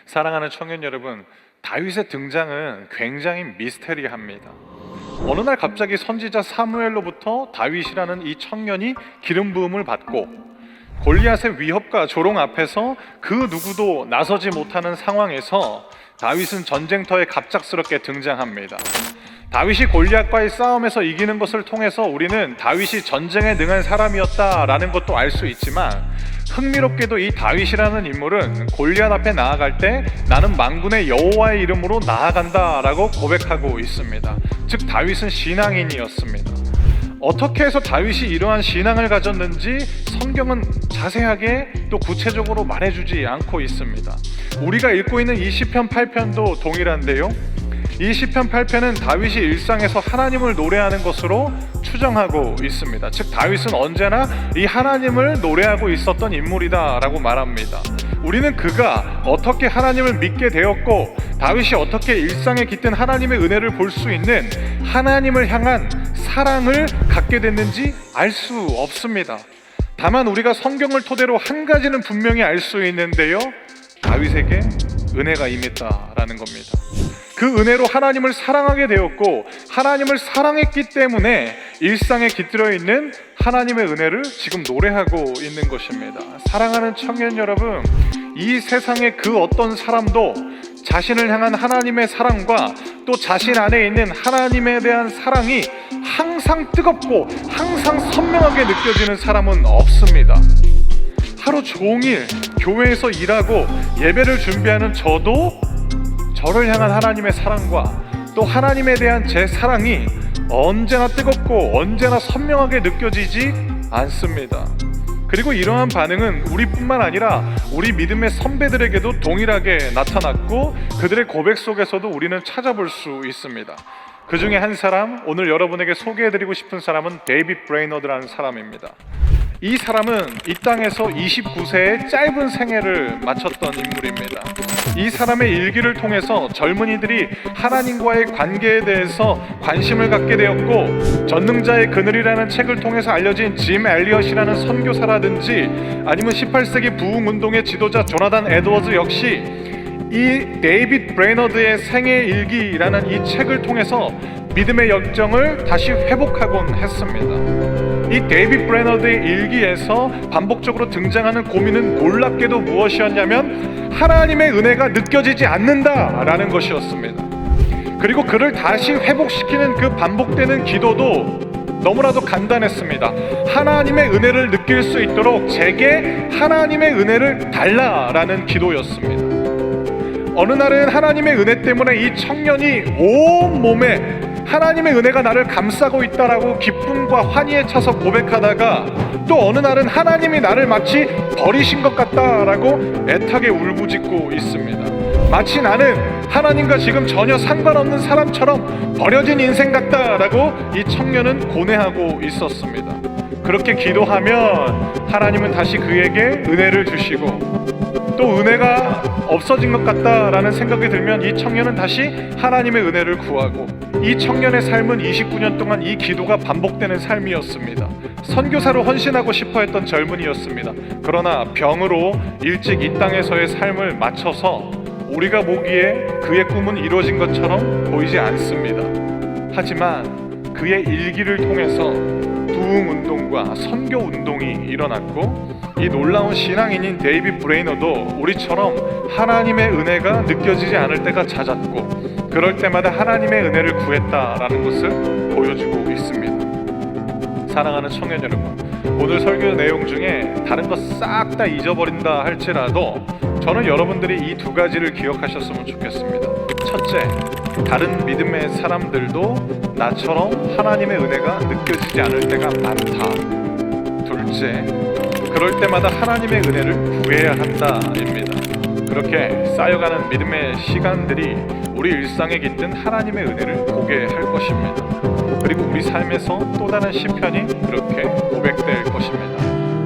사랑하는 청년 여러분, 다윗의 등장은 굉장히 미스테리합니다. 어느 날 갑자기 선지자 사무엘로부터 다윗이라는 이 청년이 기름 부음을 받고 골리앗의 위협과 조롱 앞에서 그 누구도 나서지 못하는 상황에서 다윗은 전쟁터에 갑작스럽게 등장합니다. 다윗이 골리앗과의 싸움에서 이기는 것을 통해서 우리는 다윗이 전쟁에 능한 사람이었다라는 것도 알 수 있지만, 흥미롭게도 이 다윗이라는 인물은 골리앗 앞에 나아갈 때 나는 만군의 여호와의 이름으로 나아간다라고 고백하고 있습니다. 즉 다윗은 신앙인이었습니다. 어떻게 해서 다윗이 이러한 신앙을 가졌는지 성경은 자세하게 또 구체적으로 말해주지 않고 있습니다. 우리가 읽고 있는 이 시편 8편도 동일한데요, 이 시편 8편은 다윗이 일상에서 하나님을 노래하는 것으로 추정하고 있습니다. 즉 다윗은 언제나 이 하나님을 노래하고 있었던 인물이다 라고 말합니다. 우리는 그가 어떻게 하나님을 믿게 되었고 다윗이 어떻게 일상에 깃든 하나님의 은혜를 볼 수 있는 하나님을 향한 사랑을 갖게 됐는지 알 수 없습니다. 다만 우리가 성경을 토대로 한 가지는 분명히 알 수 있는데요, 다윗에게 은혜가 임했다라는 겁니다. 그 은혜로 하나님을 사랑하게 되었고 하나님을 사랑했기 때문에 일상에 깃들어 있는 하나님의 은혜를 지금 노래하고 있는 것입니다. 사랑하는 청년 여러분, 이 세상의 그 어떤 사람도 자신을 향한 하나님의 사랑과 또 자신 안에 있는 하나님에 대한 사랑이 항상 뜨겁고 항상 선명하게 느껴지는 사람은 없습니다. 하루 종일 교회에서 일하고 예배를 준비하는 저도 저를 향한 하나님의 사랑과 또 하나님에 대한 제 사랑이 언제나 뜨겁고 언제나 선명하게 느껴지지 않습니다. 그리고 이러한 반응은 우리뿐만 아니라 우리 믿음의 선배들에게도 동일하게 나타났고 그들의 고백 속에서도 우리는 찾아볼 수 있습니다. 그 중에 한 사람, 오늘 여러분에게 소개해드리고 싶은 사람은 데이빗 브레이너드라는 사람입니다. 이 사람은 이 땅에서 29세의 짧은 생애를 마쳤던 인물입니다. 이 사람의 일기를 통해서 젊은이들이 하나님과의 관계에 대해서 관심을 갖게 되었고, 전능자의 그늘이라는 책을 통해서 알려진 짐 엘리엇이라는 선교사라든지 아니면 18세기 부흥운동의 지도자 조나단 에드워즈 역시 이 데이빗 브레이너드의 생애일기라는 이 책을 통해서 믿음의 열정을 다시 회복하곤 했습니다. 이 데이빗 브레이너드의 일기에서 반복적으로 등장하는 고민은 놀랍게도 무엇이었냐면 하나님의 은혜가 느껴지지 않는다라는 것이었습니다. 그리고 그를 다시 회복시키는 그 반복되는 기도도 너무나도 간단했습니다. 하나님의 은혜를 느낄 수 있도록 제게 하나님의 은혜를 달라라는 기도였습니다. 어느 날은 하나님의 은혜 때문에 이 청년이 온몸에 하나님의 은혜가 나를 감싸고 있다라고 기쁨과 환희에 차서 고백하다가 또 어느 날은 하나님이 나를 마치 버리신 것 같다라고 애타게 울부짖고 있습니다. 마치 나는 하나님과 지금 전혀 상관없는 사람처럼 버려진 인생 같다라고 이 청년은 고뇌하고 있었습니다. 그렇게 기도하면 하나님은 다시 그에게 은혜를 주시고 또 은혜가 없어진 것 같다라는 생각이 들면 이 청년은 다시 하나님의 은혜를 구하고, 이 청년의 삶은 29년 동안 이 기도가 반복되는 삶이었습니다. 선교사로 헌신하고 싶어 했던 젊은이였습니다. 그러나 병으로 일찍 이 땅에서의 삶을 마쳐서 우리가 보기에 그의 꿈은 이루어진 것처럼 보이지 않습니다. 하지만 그의 일기를 통해서 부흥운동과 선교운동이 일어났고, 이 놀라운 신앙인인 데이빗 브레이너도 우리처럼 하나님의 은혜가 느껴지지 않을 때가 잦았고 그럴 때마다 하나님의 은혜를 구했다라는 것을 보여주고 있습니다. 사랑하는 청년 여러분, 오늘 설교 내용 중에 다른 거 싹 다 잊어버린다 할지라도 저는 여러분들이 이 두 가지를 기억하셨으면 좋겠습니다. 첫째, 다른 믿음의 사람들도 나처럼 하나님의 은혜가 느껴지지 않을 때가 많다. 둘째, 그럴 때마다 하나님의 은혜를 구해야 한다입니다. 그렇게 쌓여가는 믿음의 시간들이 우리 일상에 깃든 하나님의 은혜를 보게 할 것입니다. 그리고 우리 삶에서 또 다른 시편이 그렇게 고백될 것입니다.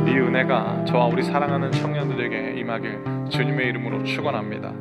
이 은혜가 저와 우리 사랑하는 청년들에게 임하길 주님의 이름으로 축원합니다.